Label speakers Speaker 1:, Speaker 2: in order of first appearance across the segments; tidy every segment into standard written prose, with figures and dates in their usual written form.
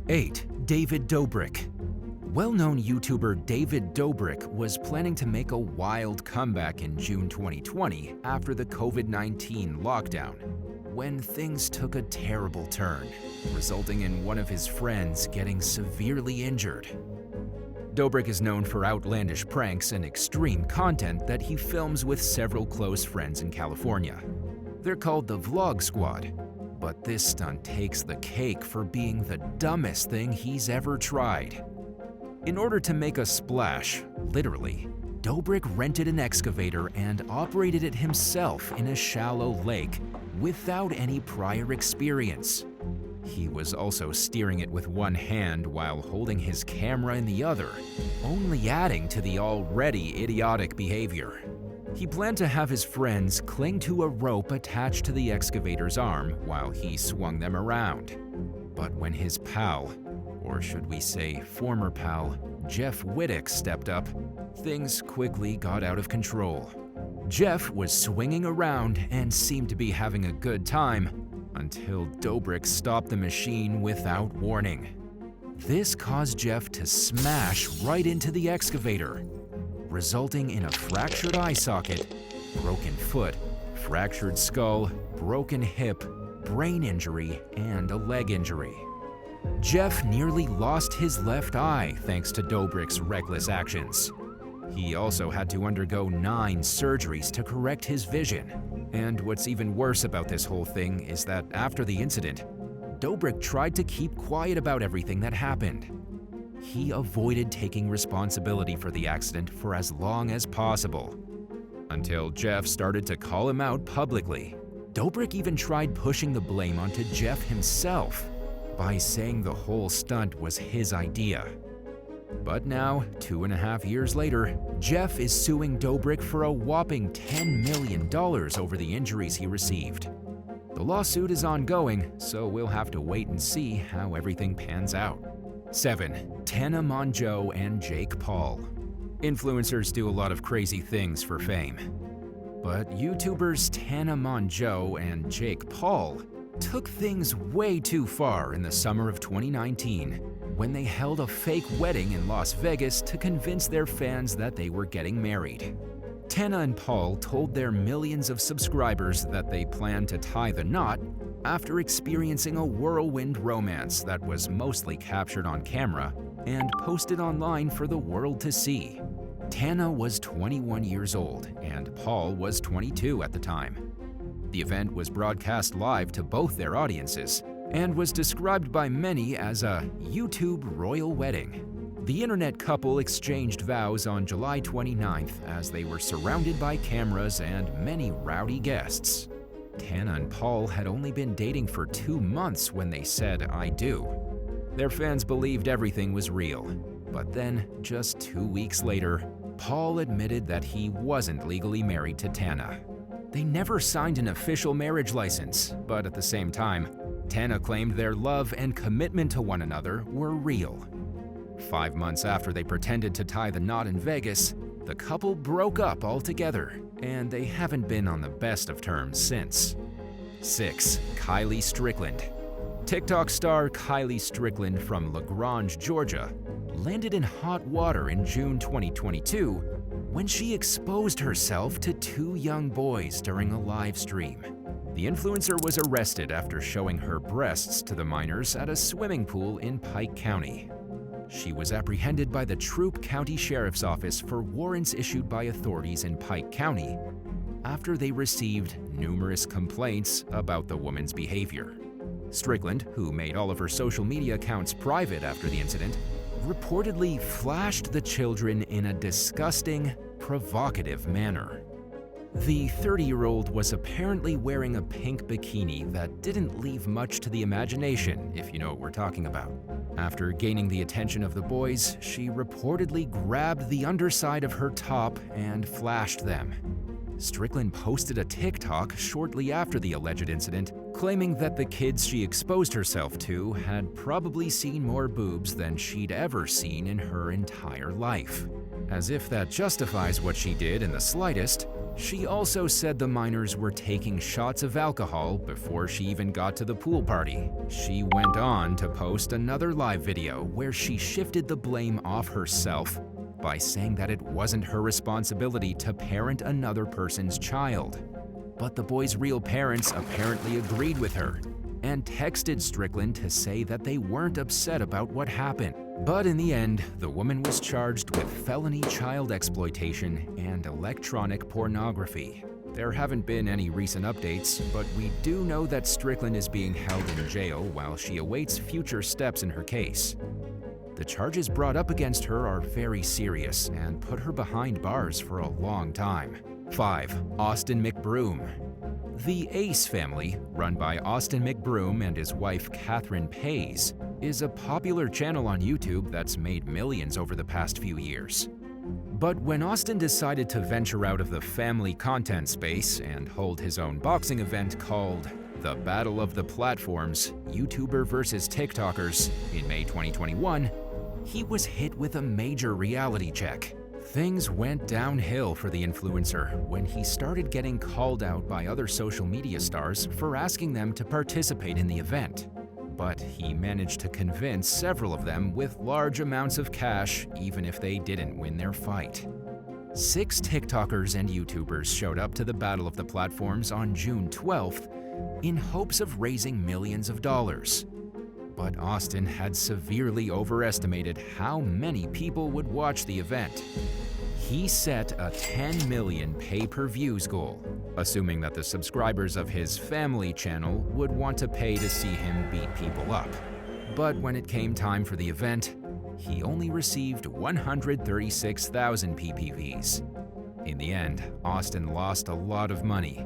Speaker 1: 8. David Dobrik. Well-known YouTuber David Dobrik was planning to make a wild comeback in June 2020 after the COVID-19 lockdown, when things took a terrible turn, resulting in one of his friends getting severely injured. Dobrik is known for outlandish pranks and extreme content that he films with several close friends in California. They're called the Vlog Squad, but this stunt takes the cake for being the dumbest thing he's ever tried. In order to make a splash, literally, Dobrik rented an excavator and operated it himself in a shallow lake without any prior experience. He was also steering it with one hand while holding his camera in the other, only adding to the already idiotic behavior. He planned to have his friends cling to a rope attached to the excavator's arm while he swung them around. But when his pal, or should we say former pal, Jeff Wittick stepped up, things quickly got out of control. Jeff was swinging around and seemed to be having a good time until Dobrik stopped the machine without warning. This caused Jeff to smash right into the excavator, resulting in a fractured eye socket, broken foot, fractured skull, broken hip, brain injury, and a leg injury. Jeff nearly lost his left eye thanks to Dobrik's reckless actions. He also had to undergo 9 surgeries to correct his vision. And what's even worse about this whole thing is that after the incident, Dobrik tried to keep quiet about everything that happened. He avoided taking responsibility for the accident for as long as possible, until Jeff started to call him out publicly. Dobrik even tried pushing the blame onto Jeff himself by saying the whole stunt was his idea. But now, 2.5 years later, Jeff is suing Dobrik for a whopping $10 million over the injuries he received. The lawsuit is ongoing, so we'll have to wait and see how everything pans out. 7. Tana, Monjo, and Jake Paul. Influencers do a lot of crazy things for fame. But YouTubers Tana Monjo and Jake Paul took things way too far in the summer of 2019 when they held a fake wedding in Las Vegas to convince their fans that they were getting married. Tana and Paul told their millions of subscribers that they planned to tie the knot after experiencing a whirlwind romance that was mostly captured on camera and posted online for the world to see. Tana was 21 years old and Paul was 22 at the time. The event was broadcast live to both their audiences and was described by many as a YouTube royal wedding. The internet couple exchanged vows on July 29th as they were surrounded by cameras and many rowdy guests. Tana and Paul had only been dating for 2 months when they said "I do." Their fans believed everything was real, but then, just 2 weeks later, Paul admitted that he wasn't legally married to Tana. They never signed an official marriage license, but at the same time, Tana claimed their love and commitment to one another were real. 5 months after they pretended to tie the knot in Vegas, the couple broke up altogether, and they haven't been on the best of terms since. 6. Kylie Strickland. TikTok star Kylie Strickland from LaGrange, Georgia, landed in hot water in June 2022 when she exposed herself to 2 young boys during a live stream. The influencer was arrested after showing her breasts to the minors at a swimming pool in Pike County. She was apprehended by the Troup County Sheriff's Office for warrants issued by authorities in Pike County after they received numerous complaints about the woman's behavior. Strickland, who made all of her social media accounts private after the incident, reportedly flashed the children in a disgusting, provocative manner. The 30-year-old was apparently wearing a pink bikini that didn't leave much to the imagination, if you know what we're talking about. After gaining the attention of the boys, she reportedly grabbed the underside of her top and flashed them. Strickland posted a TikTok shortly after the alleged incident, claiming that the kids she exposed herself to had probably seen more boobs than she'd ever seen in her entire life. As if that justifies what she did in the slightest, She also said the minors were taking shots of alcohol before she even got to the pool party. She went on to post another live video where she shifted the blame off herself by saying that it wasn't her responsibility to parent another person's child. But the boy's real parents apparently agreed with her and texted Strickland to say that they weren't upset about what happened. But in the end, the woman was charged with felony child exploitation and electronic pornography. There haven't been any recent updates, but we do know that Strickland is being held in jail while she awaits future steps in her case. The charges brought up against her are very serious and put her behind bars for a long time. 5. Austin McBroom. The Ace family, run by Austin McBroom and his wife Catherine Pays, is a popular channel on YouTube that's made millions over the past few years. But when Austin decided to venture out of the family content space and hold his own boxing event called The Battle of the Platforms, YouTuber versus TikTokers, in May 2021, he was hit with a major reality check. Things went downhill for the influencer when he started getting called out by other social media stars for asking them to participate in the event. But he managed to convince several of them with large amounts of cash even if they didn't win their fight. 6 TikTokers and YouTubers showed up to the Battle of the Platforms on June 12th in hopes of raising millions of dollars. But Austin had severely overestimated how many people would watch the event. He set a 10 million pay-per-views goal, assuming that the subscribers of his family channel would want to pay to see him beat people up. But when it came time for the event, he only received 136,000 PPVs. In the end, Austin lost a lot of money,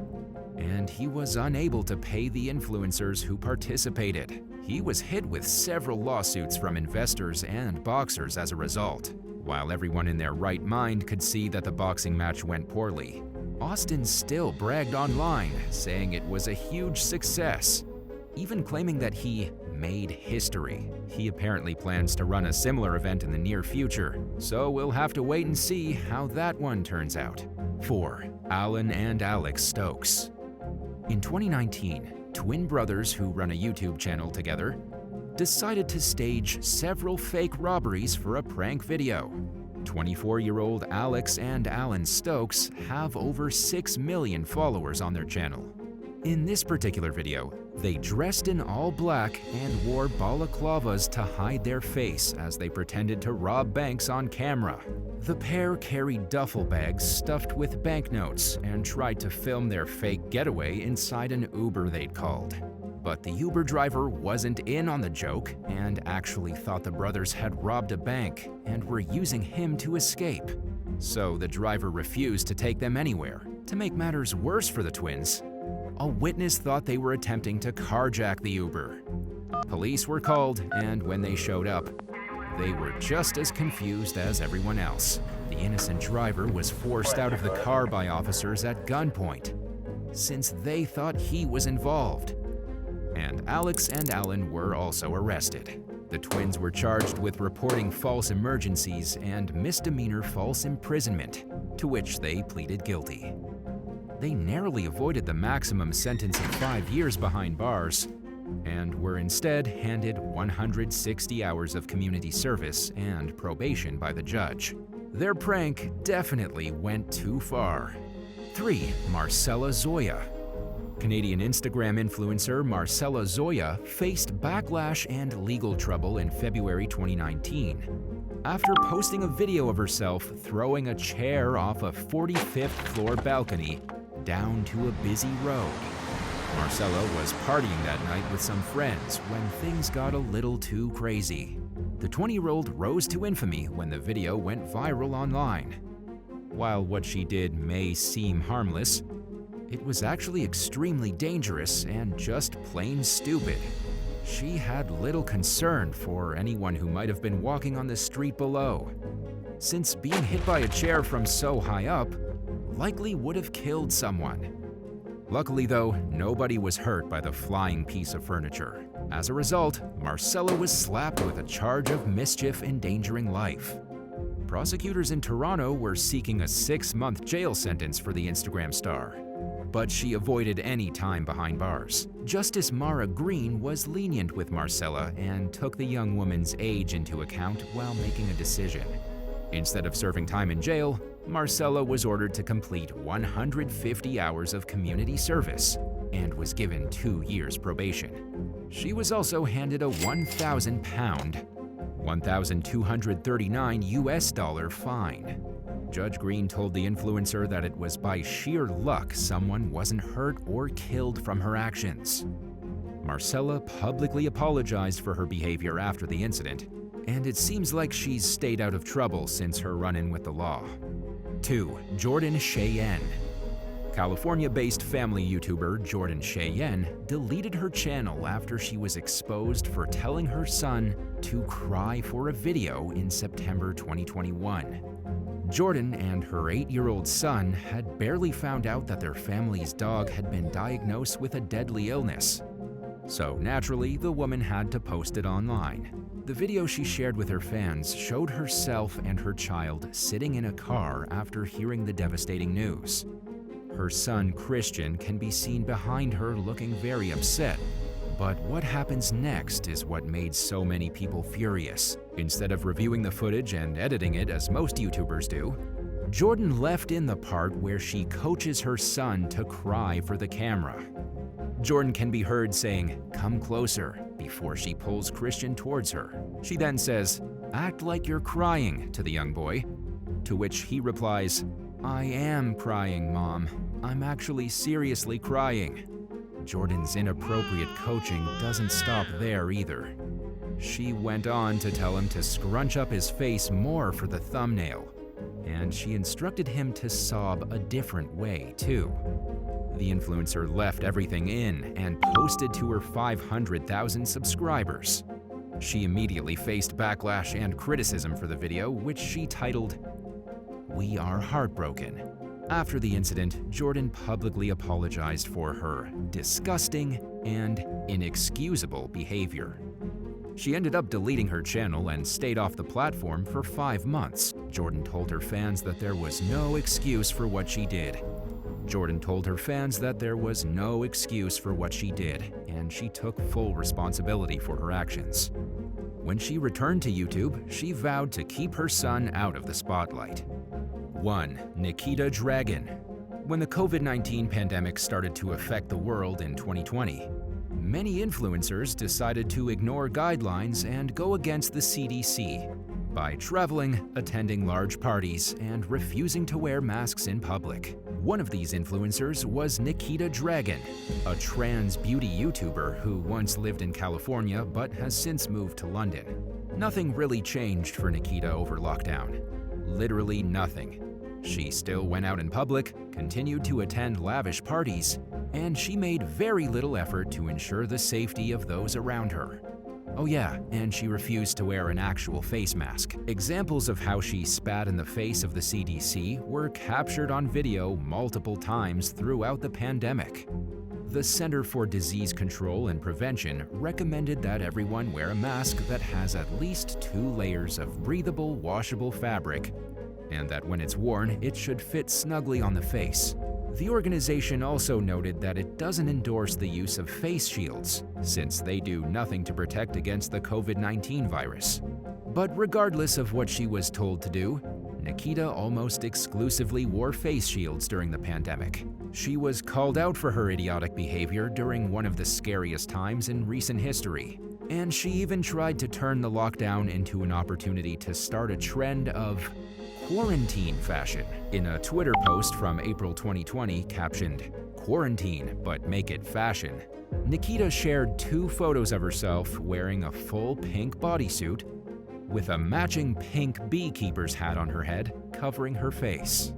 Speaker 1: and he was unable to pay the influencers who participated. He was hit with several lawsuits from investors and boxers as a result. While everyone in their right mind could see that the boxing match went poorly, Austin still bragged online, saying it was a huge success, even claiming that he made history. He apparently plans to run a similar event in the near future, so we'll have to wait and see how that one turns out. 4. Alan and Alex Stokes. In 2019, twin brothers who run a YouTube channel together decided to stage several fake robberies for a prank video. 24-year-old Alex and Alan Stokes have over 6 million followers on their channel. In this particular video, they dressed in all black and wore balaclavas to hide their face as they pretended to rob banks on camera. The pair carried duffel bags stuffed with banknotes and tried to film their fake getaway inside an Uber they'd called. But the Uber driver wasn't in on the joke and actually thought the brothers had robbed a bank and were using him to escape. So the driver refused to take them anywhere. To make matters worse for the twins, a witness thought they were attempting to carjack the Uber. Police were called, and when they showed up, they were just as confused as everyone else. The innocent driver was forced out of the car by officers at gunpoint, since they thought he was involved. And Alex and Alan were also arrested. The twins were charged with reporting false emergencies and misdemeanor false imprisonment, to which they pleaded guilty. They narrowly avoided the maximum sentence of 5 years behind bars and were instead handed 160 hours of community service and probation by the judge. Their prank definitely went too far. 3. Marcela Zoya. Canadian Instagram influencer Marcela Zoya faced backlash and legal trouble in February 2019 after posting a video of herself throwing a chair off a 45th floor balcony down to a busy road. Marcela was partying that night with some friends when things got a little too crazy. The 20-year-old rose to infamy when the video went viral online. While what she did may seem harmless, it was actually extremely dangerous and just plain stupid. She had little concern for anyone who might have been walking on the street below, since being hit by a chair from so high up likely would have killed someone. Luckily though, nobody was hurt by the flying piece of furniture. As a result, Marcela was slapped with a charge of mischief endangering life. Prosecutors in Toronto were seeking a 6-month jail sentence for the Instagram star, but she avoided any time behind bars. Justice Mara Green was lenient with Marcela and took the young woman's age into account while making a decision. Instead of serving time in jail, Marcela was ordered to complete 150 hours of community service and was given 2 years probation. She was also handed a £1,000, $1,239 fine. Judge Green told the influencer that it was by sheer luck someone wasn't hurt or killed from her actions. Marcela publicly apologized for her behavior after the incident, and it seems like she's stayed out of trouble since her run-in with the law. 2. Jordan Cheyenne. California-based family YouTuber Jordan Cheyenne deleted her channel after she was exposed for telling her son to cry for a video in September 2021. Jordan and her 8-year-old son had barely found out that their family's dog had been diagnosed with a deadly illness. So naturally, the woman had to post it online. The video she shared with her fans showed herself and her child sitting in a car after hearing the devastating news. Her son, Christian, can be seen behind her looking very upset. But what happens next is what made so many people furious. Instead of reviewing the footage and editing it as most YouTubers do, Jordan left in the part where she coaches her son to cry for the camera. Jordan can be heard saying, "Come closer," before she pulls Christian towards her. She then says, "Act like you're crying," to the young boy, to which he replies, "I am crying, Mom. I'm actually seriously crying." Jordan's inappropriate coaching doesn't stop there either. She went on to tell him to scrunch up his face more for the thumbnail, and she instructed him to sob a different way, too. The influencer left everything in and posted to her 500,000 subscribers. She immediately faced backlash and criticism for the video, which she titled, "We are heartbroken." After the incident, Jordan publicly apologized for her disgusting and inexcusable behavior. She ended up deleting her channel and stayed off the platform for 5 months. Jordan told her fans that there was no excuse for what she did. And she took full responsibility for her actions. When she returned to YouTube, she vowed to keep her son out of the spotlight. 1. Nikita Dragon. When the COVID-19 pandemic started to affect the world in 2020, many influencers decided to ignore guidelines and go against the CDC by traveling, attending large parties, and refusing to wear masks in public. One of these influencers was Nikita Dragon, a trans beauty YouTuber who once lived in California but has since moved to London. Nothing really changed for Nikita over lockdown. Literally nothing. She still went out in public, continued to attend lavish parties, and she made very little effort to ensure the safety of those around her. Oh yeah, and she refused to wear an actual face mask. Examples of how she spat in the face of the CDC were captured on video multiple times throughout the pandemic. The Center for Disease Control and Prevention recommended that everyone wear a mask that has at least 2 layers of breathable, washable fabric, and that when it's worn, it should fit snugly on the face. The organization also noted that it doesn't endorse the use of face shields, since they do nothing to protect against the COVID-19 virus. But regardless of what she was told to do, Nikita almost exclusively wore face shields during the pandemic. She was called out for her idiotic behavior during one of the scariest times in recent history, and she even tried to turn the lockdown into an opportunity to start a trend of quarantine fashion. In a Twitter post from April 2020 captioned, "Quarantine, but make it fashion," Nikita shared 2 photos of herself wearing a full pink bodysuit with a matching pink beekeeper's hat on her head covering her face.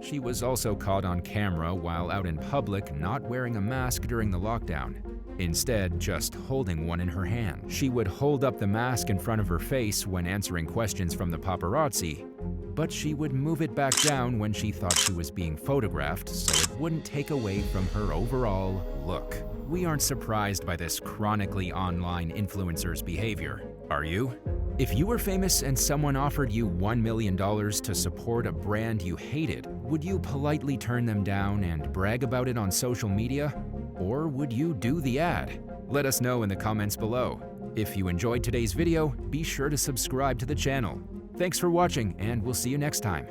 Speaker 1: She was also caught on camera while out in public not wearing a mask during the lockdown, instead just holding one in her hand. She would hold up the mask in front of her face when answering questions from the paparazzi, but she would move it back down when she thought she was being photographed so it wouldn't take away from her overall look. We aren't surprised by this chronically online influencer's behavior, are you? If you were famous and someone offered you $1 million to support a brand you hated, would you politely turn them down and brag about it on social media? Or would you do the ad? Let us know in the comments below. If you enjoyed today's video, be sure to subscribe to the channel. Thanks for watching, and we'll see you next time.